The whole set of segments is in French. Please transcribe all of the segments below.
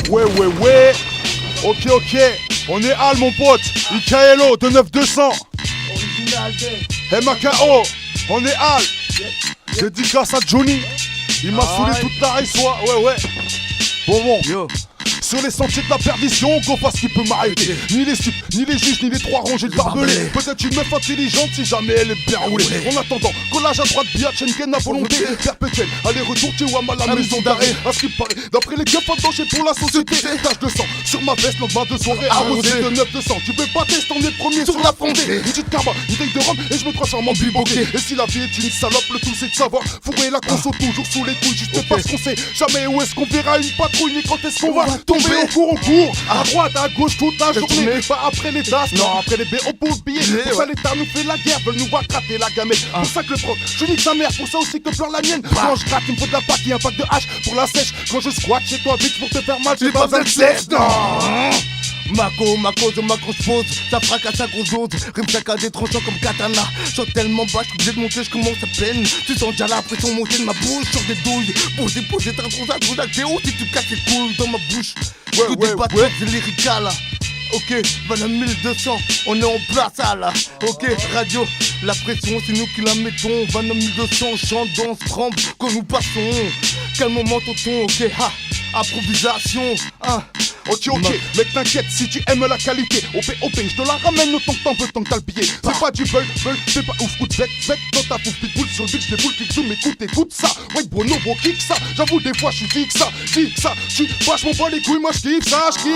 Ouais. Ok. On est Al, mon pote. Ikaelo de 9200. Original des. MAKO. On est Al. Dédicace à Johnny. Il m'a saoulé toute la race, ouais. Bon. Yo. Sur les sentiers de la perdition, qu'on fasse ce qui peut m'arrêter. Ni les stupes, ni les juges, ni les trois rangées de barbelés. Peut-être une meuf intelligente si jamais elle est bien roulée. En attendant, collage à droite, biatch, Schengen à volonté perpétuelle. Allez-retour, Tiwam à la maison d'arrêt. À ce qui paraît, d'après les keufs danger pour la société. Tache de sang sur ma veste, lendemain de soirée arrosée de 900. Tu peux pas tester, on est premier sur la fondée. Une petite carba, une taille de rhum et je me transforme en biboquet. Et si la vie est une salope, le tout c'est de savoir fourrer la conso toujours sous les couilles. Juste parce qu'on sait jamais où est-ce qu'on verra une patrouille ni quand est-ce qu'on va tomber. On court, à droite, à gauche, toute la journée. Pas après les tasses, non, après les BO pour le billet. Pour ça, l'État nous fait la guerre, veulent nous voir gratter la gamelle. Pour ça que le prof, je nique sa mère, pour ça aussi que pleure la mienne. Quand je gratte, il me faut de la pâte et un pack de hache pour la sèche. Quand je squatte chez toi, vite pour te faire mal, j'ai pas besoin de sexe, non. Mako, je pose, ça fracasse à gros dose. Rime chacun des tranchants comme katana. Chante tellement bas, j'suis obligé de monter, j'commence à peine. Tu sens déjà la pression monter de ma bouche, sur des douilles. Poser, t'as un tronc à Théo si tu casses les couilles dans ma bouche. Tout des bateaux, c'est lyrical là. Ok, Vanna 1200, on est en place là. Ok, radio, la pression c'est nous qui la mettons. Vanna 1200, chante, danse, tremble quand nous passons. Quel moment tonton, ok, ha, improvisation, hein. Ok, mec t'inquiète si tu aimes la qualité. OP, je te la ramène autant que t'en veux, tant que t'as le billet. C'est pas du bull, c'est pas ouf, coup de bec dans ta pouf, pitbull sur le beat, les boules qui zoom, écoute ça. Ouais, Bono, kick ça, j'avoue des fois je suis fixe ça. Tu vachement pas les couilles, moi je kiffe ça. Le coup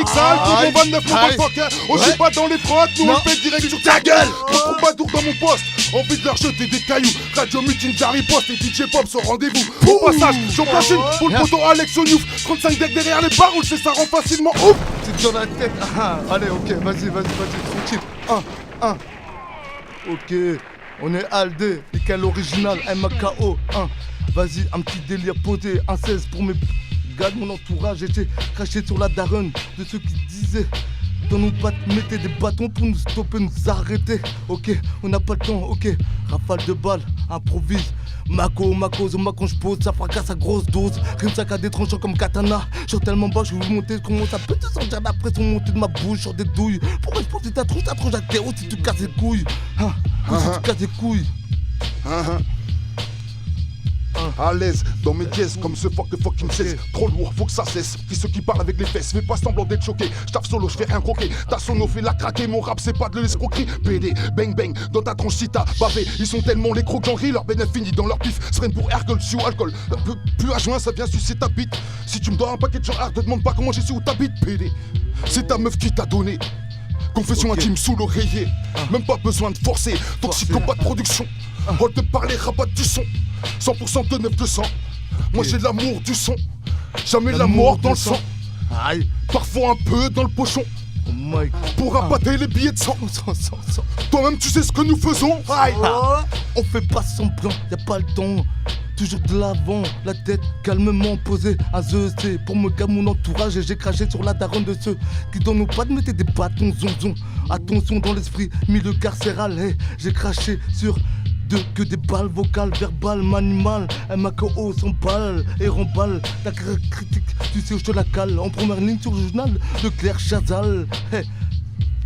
mon 29, mon motherfucker. On joue pas dans les frottes, nous on fait direct sur ta gueule. Trop troubadour dans mon poste, envie de leur jeter des cailloux. Radio Mutine, Jarry Post et DJ Pop sont rendez-vous. Au passage, j'en place une pour le poteau Alex Oniouf. 35 decks derrière les barres, c'est ça rend facilement. C'est dans la tête. Allez, ok, vas-y, tranquille. Ok, on est Aldé, Nickel original, MAKO. Vas-y, un petit délire posé, un 16 pour mes gars de mon entourage. J'étais craché sur la daronne de ceux qui disaient dans nos pattes, mettez des bâtons pour nous stopper, nous arrêter. Ok, on n'a pas le temps, ok. Rafale de balles, improvise. Mako, quand je pose, ça fracasse à grosse dose. Rime sac à des tranchants comme katana. Je suis tellement bas, je veux monter, comment ça peut te sentir la pression monter de ma bouche sur des douilles. Pourquoi je pose ta tronche à Théo si tu casses les couilles. Si tu casses les couilles. À l'aise dans mes dièses comme ce fucking 16. Trop lourd, faut que ça cesse. Qui ceux qui parlent avec les fesses, fais pas semblant d'être choqué. J'tape solo, j'fais rien croquer. Ta sono fait la craquer, mon rap c'est pas de l'escroquerie. PD, bang bang, dans ta tronche si t'as bavé. Ils sont tellement les crocs j'en leur bénéfice fini dans leur pif. Sereine pour Hercule, si ou alcool. Plus à juin, ça vient sucer ta bite. Si tu me dois un paquet de genre, te demande pas comment j'ai su où t'habites, PD. C'est ta meuf qui t'a donné. Confession intime sous l'oreiller. Même pas besoin de forcer. Toxicopathe production. Rôle de parler, rabat du son. 100% de 9200. Moi j'ai l'amour du son. Jamais la mort dans le sang. Parfois un peu dans le pochon. Pour rabattre les billets de sang. Toi-même tu sais ce que nous faisons. On fait pas semblant, y'a pas le temps. Toujours de l'avant, la tête calmement posée. Un ZEC pour me gars mon entourage. Et j'ai craché sur la daronne de ceux qui donnent nos pattes, mettez des bâtons zonzon. Attention dans l'esprit, milieu carcéral. Hey, j'ai craché sur que des balles vocales, verbales, manimal. MAKO s'emballe et remballe. Ta critique, tu sais où je te la cale. En première ligne sur le journal de Claire Chazal. Hey.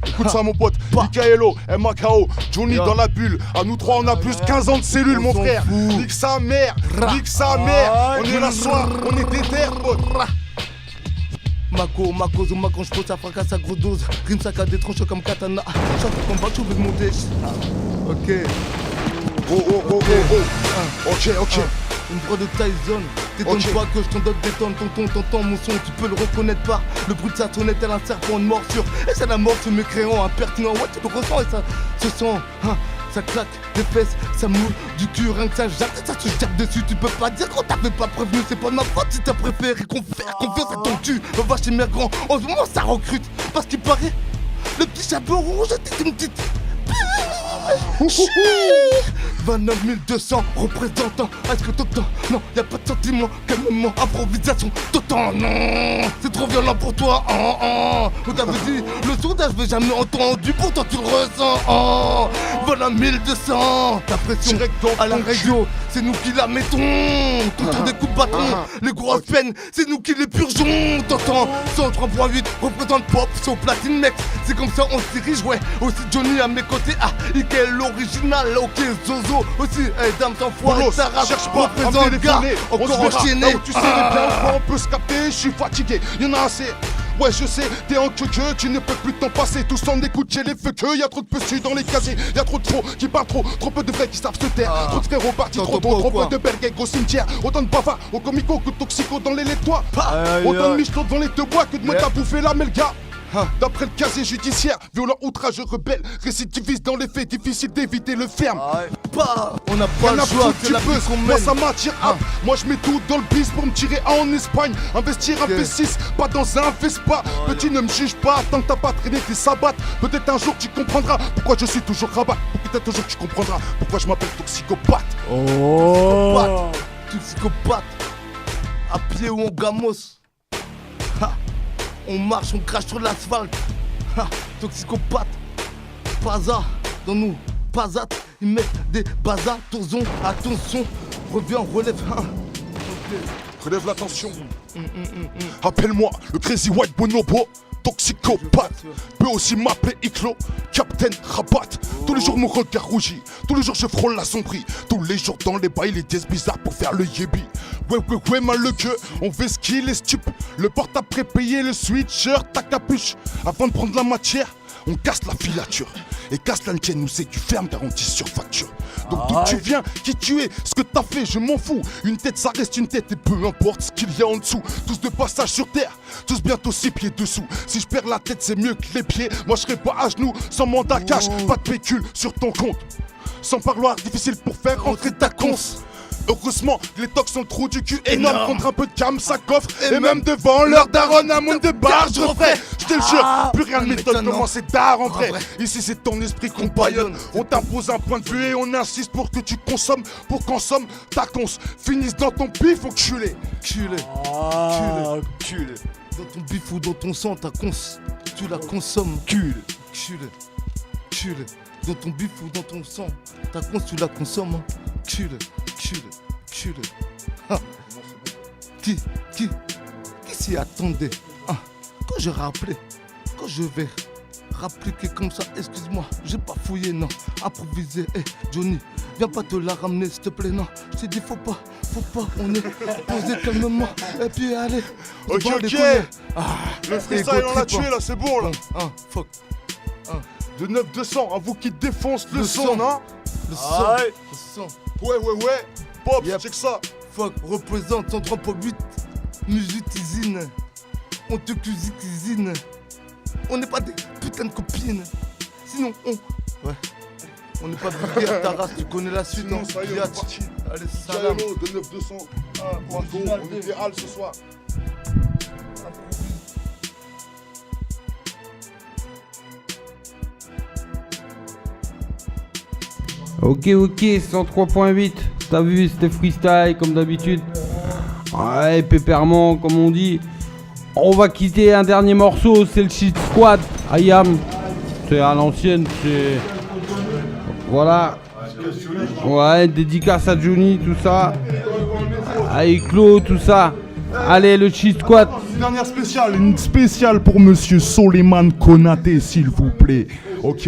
Écoute ça mon pote, Ikaelo, MAKO, Johnny dans la bulle. À nous trois on a plus 15 ans de cellules mon frère. Nique sa mère, on est là soir, on est déter pote. Mako, quand je pose ça fracasse à grosse dose. Rime sac à des tranchants comme katana. Chaque combat tu veux monter. Ok. Ok. Une voix de Tyson. T'étonnes pas que je t'en donne des tonnes. T'entends mon son, tu peux le reconnaître par le bruit de sa sonnette, tel un serpent de morsure. Et c'est la mort ce mécréant impertinent. Ouais, tu le ressens et ça se sent. Ça claque des fesses, ça moule du cul, rien que ça jette, ça se jette dessus. Tu peux pas dire qu'on t'avait pas prévenu, c'est pas de ma faute si t'as préféré qu'on fasse confiance à ton cul. Va chez mes grands, en ce moment ça recrute. Parce qu'il paraît, le petit chapeau rouge était une petite. 29 200 représentants. Est-ce que t'entends? Non, y'a pas de sentiment, calmement, improvisation d'autant. Non, c'est trop violent pour toi. On t'avait dit, le sondage j'ai jamais entendu, pourtant tu le ressens. 29 200, ta pression à la radio, c'est nous qui la mettons. T'entends des coups de bâton, les grosses peines, c'est nous qui les purgeons. T'entends 103.8 représente pop sur platine mec. C'est comme ça on se dirige, ouais. Aussi Johnny à mes côtés, Ikel l'original, ok Zozo aussi, hey, dame sans foi, Sarah, cherche pas représente à gars, encore enchaîné. Tu sais bien quoi, on peut se capter, je suis fatigué, y'en a assez. Ouais je sais, t'es en queue, tu ne peux plus t'en passer. Tous en écoute chez les feux que y'a trop de pessus dans les casiers. Y'a trop de faux qui parlent trop peu de vrais qui savent se taire. Trop de frérots partis trop tôt, trop peu de berguecs au cimetière. Autant de bavards au comico que de toxico dans les laitois. Autant de michetots devant les deux bois que de meutes à bouffer la melga. D'après le casier judiciaire, violent, outrageux, rebelle, récidiviste dans les faits, difficile d'éviter le ferme. On n'a pas le choix, c'est la vie qu'on mène. Moi ça m'attire, moi je mets tout dans le bis pour me tirer en Espagne. Investir un V6, pas dans un Vespa. Petit ne me juge pas, tant que t'as pas traîné tes sabbats. Peut-être un jour tu comprendras pourquoi je suis toujours rabat. Peut-être un jour tu comprendras pourquoi je m'appelle toxicopathe. Toxicopathe, à pied ou en gamos. On marche, on crache sur l'asphalte. Toxicopathe, Paza, dans nous, Pazat, ils mettent des bazas, Torzon, attention, reviens, relève. Relève la tension. Appelle-moi le Crazy White Bonobo. Toxicopathe, peut aussi m'appeler Iclo, Captain Rabat. Tous les jours mon regard rougit, tous les jours je frôle la sombrie. Tous les jours dans les bails, les dièses bizarres pour faire le yébi. Ouais, mal le queue, on fait ce qu'il est stup. Le portable prépayé, le sweatshirt, ta capuche. Avant de prendre la matière, on casse la filature. Et casse la tienne, nous c'est du ferme garantie sur facture. Donc d'où tu viens, qui tu es, ce que t'as fait, je m'en fous. Une tête ça reste une tête et peu importe ce qu'il y a en dessous. Tous de passage sur terre, tous bientôt 6 pieds dessous. Si je perds la tête c'est mieux que les pieds. Moi je serai pas à genoux, sans mandat cash, pas de pécule sur ton compte. Sans parloir, difficile pour faire rentrer ta conce. Heureusement, les tocs sont le trou du cul énorme. Contre un peu de cam, ça coffre. Et même devant leur daronne, un monde de barre, je referai. Je te le jure, plus rien ne m'étonne comment c'est tard en vrai. Ici c'est ton esprit compagnonne. On t'impose un point de vue et on insiste pour que tu consommes. Pour qu'en somme, ta conce finisse dans ton bif, enculé. Culé. Dans ton bif ou dans ton sang, ta conce, tu la consommes. Culé. Dans ton bif ou dans ton sang, ta conce, tu la consommes. Culé. Qui s'y attendait? Quand je rappelais, quand je vais rappliquer comme ça, excuse-moi, j'ai pas fouillé, non, improvisé. Johnny, viens pas te la ramener, s'il te plaît, non. Je t'ai dit, faut pas, on est posé calmement. Et puis allez, ok. Le freestyle on l'a tué là, c'est bon là. Fuck. De 9-200, à vous qui défonce le son, non? Le son. Ouais. Pop, check ça. Fuck, représente 103.8. Musique usine. On te cuisine. On n'est pas des putains de copines. Sinon, on n'est pas vulgaire, ta race, tu connais la suite. Sinon, ça y est, on est parti. Allez, salam. De 9-200. On est féral ce soir. Ok, 103.8, t'as vu, c'était freestyle comme d'habitude. Ouais, pépèrement, comme on dit. On va quitter un dernier morceau, c'est le Shit Squad, Ayam. C'est à l'ancienne, c'est... Voilà. Ouais, dédicace à Johnny, tout ça. À Eclo, tout ça. Allez, le Shit Squad. Une spéciale pour monsieur Soleiman Konaté, s'il vous plaît. Ok.